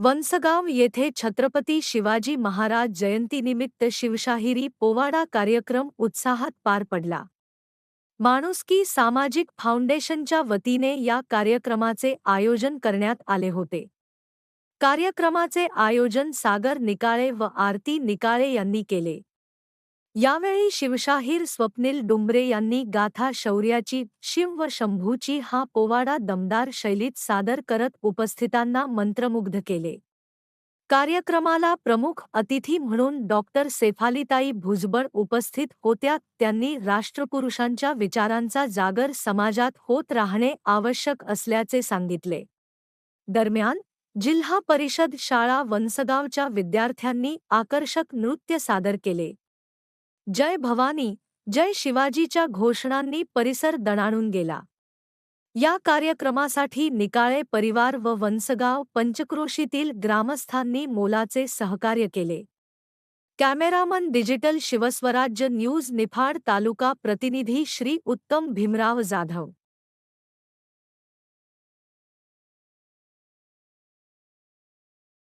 वंसगाव येथे छत्रपती शिवाजी महाराज जयंतीनिमित्त शिवशाहिरी पोवाडा कार्यक्रम उत्साहात पार पडला. माणुसकी सामाजिक फाउंडेशनच्या वतीने या कार्यक्रमाचे आयोजन करण्यात आले होते. कार्यक्रमाचे आयोजन सागर निकाळे व आरती निकाळे यांनी केले. यावेळी शिवशाहीर स्वप्नील डुंबरे यांनी गाथा शौर्याची शिव व शंभूची हा पोवाडा दमदार शैलीत सादर करत उपस्थितांना मंत्रमुग्ध केले. कार्यक्रमाला प्रमुख अतिथी म्हणून डॉक्टर सेफालीताई भुजबळ उपस्थित होत्या. त्यांनी राष्ट्रपुरुषांच्या विचारांचा जागर समाजात होत राहणे आवश्यक असल्याचे सांगितले. दरम्यान जिल्हा परिषद शाळा वंसगावच्या विद्यार्थ्यांनी आकर्षक नृत्य सादर केले. जय भवानी जय शिवाजीच्या घोषणांनी परिसर दणाणून गेला. या कार्यक्रमासाठी निकाळे परिवार व वंसगाव पंचक्रोशीतील ग्रामस्थांनी मोलाचे सहकार्य केले. Cameraman Digital Shivswarajya News Niphad taluka प्रतिनिधी श्री उत्तम भीमराव जाधव.